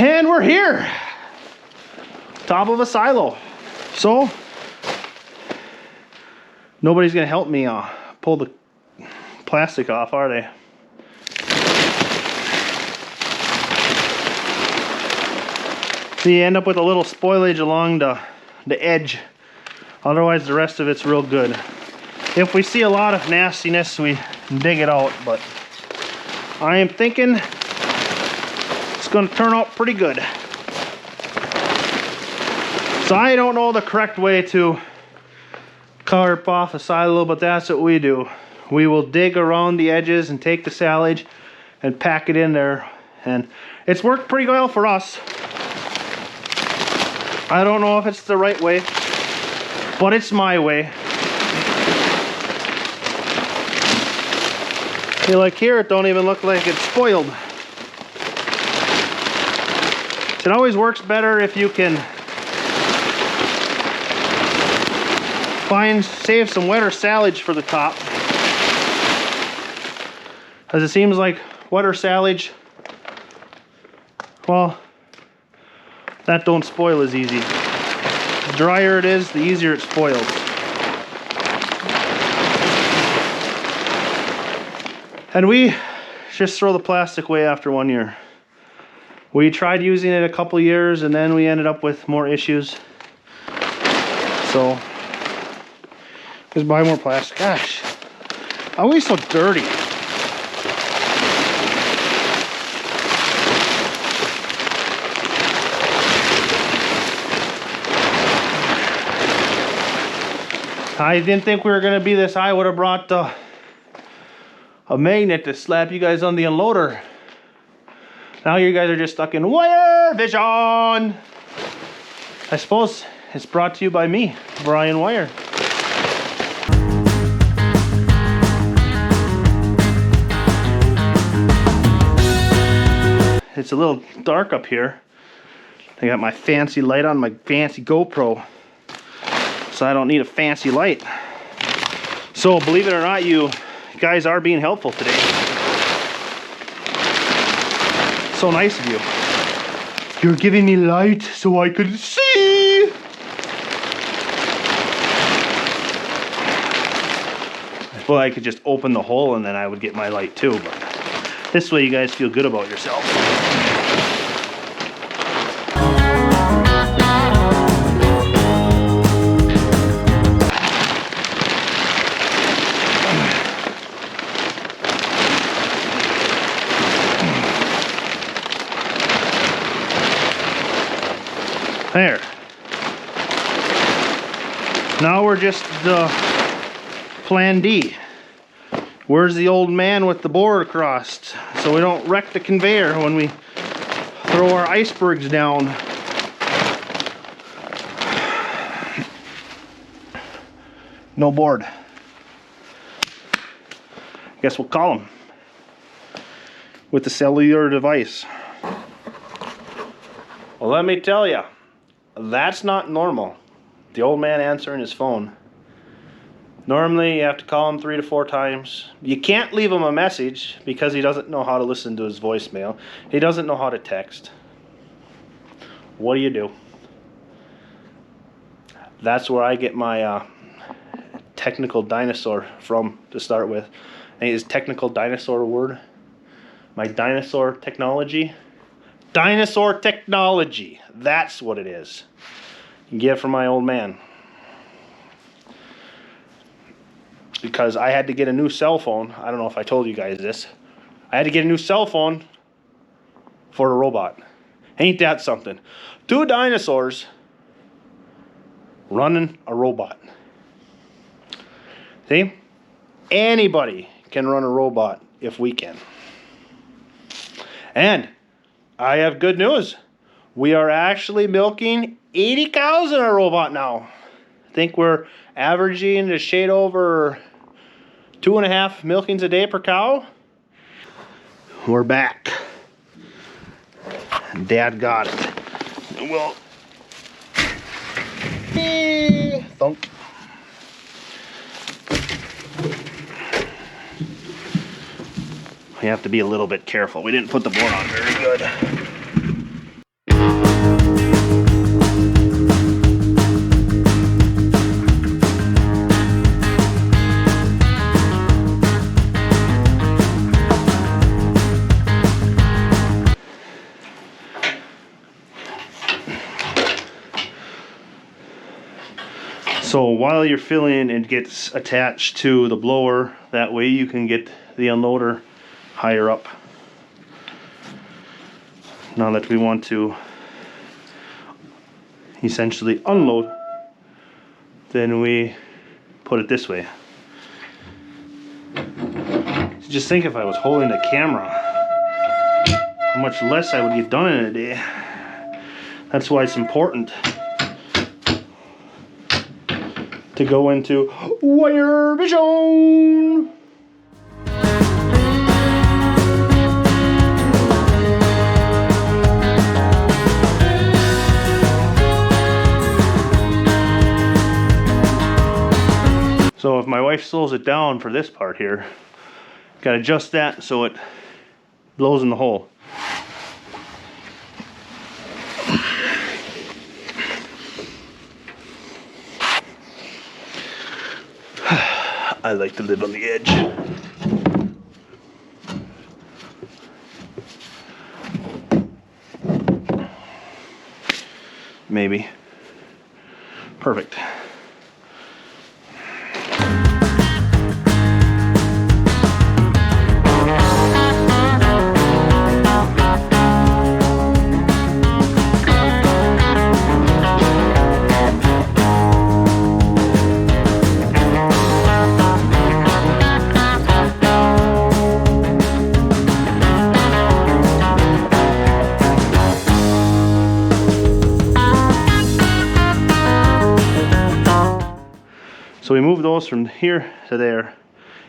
And we're here, top of a silo. So nobody's gonna help me pull the plastic off, are they? So you end up with a little spoilage along the edge. Otherwise the rest of it's real good. If we see a lot of nastiness, we dig it out, but I am thinking it's gonna turn out pretty good. So I don't know the correct way to carp off a silo, but that's what we do. We will dig around the edges and take the silage and pack it in there, and it's worked pretty well for us. I don't know if it's the right way, but it's my way. See, like here, it don't even look like it's spoiled. It always works better if you can save some wetter silage for the top. Because it seems like wetter silage, well, that don't spoil as easy. The drier it is, the easier it spoils. And we just throw the plastic away after 1 year. We tried using it a couple years and then we ended up with more issues. So, just buy more plastic. Gosh, how are we so dirty? I didn't think we were going to be this high. I would have brought a magnet to slap you guys on the unloader. Now you guys are just stuck in wire vision. I suppose it's brought to you by me, Brian Wire. It's a little dark up here. I got my fancy light on, my fancy GoPro. So I don't need a fancy light. So believe it or not, you guys are being helpful today. So nice of you. You're giving me light so I can see. Well, I could just open the hole and then I would get my light too, but this way you guys feel good about yourself. There. Now we're just plan D. Where's the old man with the board across? So we don't wreck the conveyor when we throw our icebergs down. No board. Guess we'll call him with the cellular device. Well, let me tell you, that's not normal. The old man answering his phone. Normally you have to call him 3 to 4 times. You can't leave him a message because he doesn't know how to listen to his voicemail. He doesn't know how to text. What do? That's where I get my technical dinosaur from to start with. I think it's technical dinosaur word. My dinosaur technology. Dinosaur technology. That's what it is. You get it from my old man. Because I had to get a new cell phone. I don't know if I told you guys this. I had to get a new cell phone for a robot. Ain't that something? 2 dinosaurs running a robot. See? Anybody can run a robot if we can. And I have good news. We are actually milking 80 cows in our robot now. I think we're averaging a shade over 2.5 milkings a day per cow. We're back. Dad got it. We'll thunk. We have to be a little bit careful. We didn't put the board on very good. So while you're filling, it gets attached to the blower. That way you can get the unloader higher up. Now that we want to essentially unload, then we put it this way. Just think if I was holding the camera, how much less I would get done in a day. That's why it's important to go into wire vision. So if my wife slows it down for this part here, got to adjust that so it blows in the hole. I like to live on the edge. Maybe. Perfect. So we move those from here to there.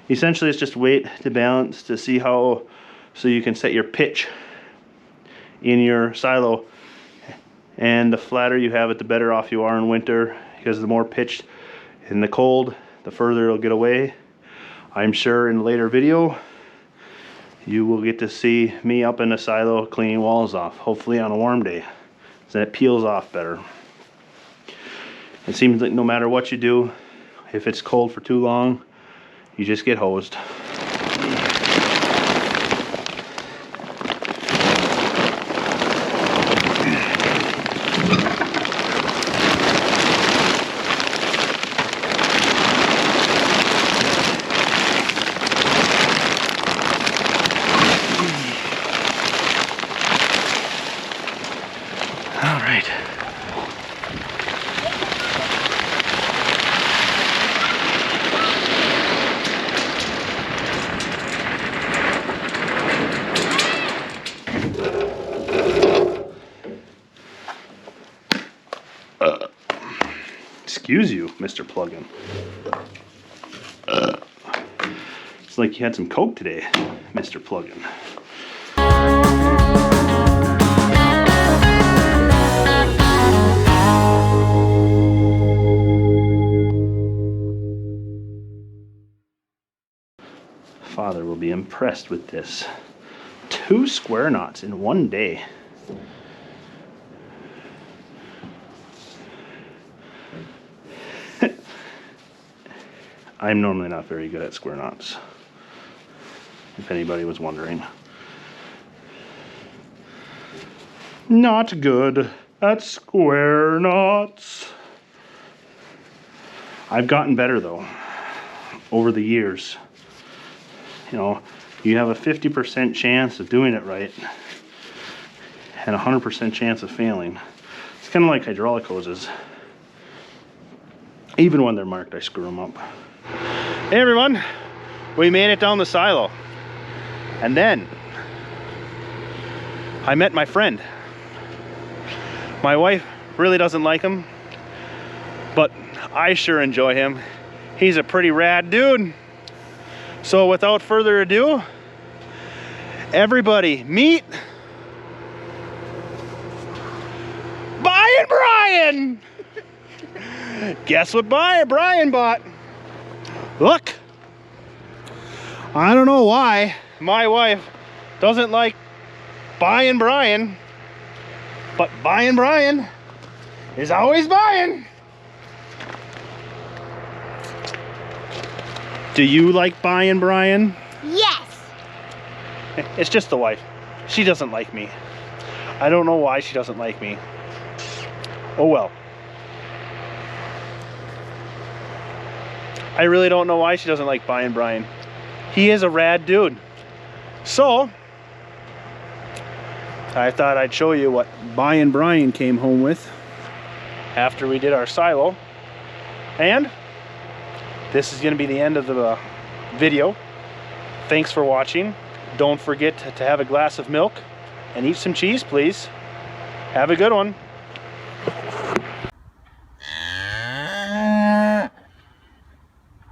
Essentially it's just weight to balance to see how, so you can set your pitch in your silo. And the flatter you have it, the better off you are in winter, because the more pitched in the cold, the further it'll get away. I'm sure in a later video, you will get to see me up in the silo cleaning walls off, hopefully on a warm day, so that it peels off better. It seems like no matter what you do, if it's cold for too long, you just get hosed. All right. Excuse you, Mr. Plugin. It's like you had some Coke today, Mr. Plugin. Father will be impressed with this. 2 square knots in one day. I'm normally not very good at square knots, if anybody was wondering. Not good at square knots. I've gotten better though, over the years. You know, you have a 50% chance of doing it right, and a 100% chance of failing. It's kind of like hydraulic hoses. Even when they're marked, I screw them up. Hey everyone, we made it down the silo, and then I met my friend. My wife really doesn't like him, but I sure enjoy him. He's a pretty rad dude. So without further ado, everybody meet Brian! Guess what Brian bought? Look, I don't know why my wife doesn't like buying Brian, but buying Brian is always buying. Do you like buying Brian? Yes. It's just the wife. She doesn't like me. I don't know why she doesn't like me. Oh well. I really don't know why she doesn't like buying Brian. He is a rad dude. So, I thought I'd show you what Buying Brian came home with after we did our silo. And this is going to be the end of the video. Thanks for watching. Don't forget to have a glass of milk and eat some cheese, please. Have a good one.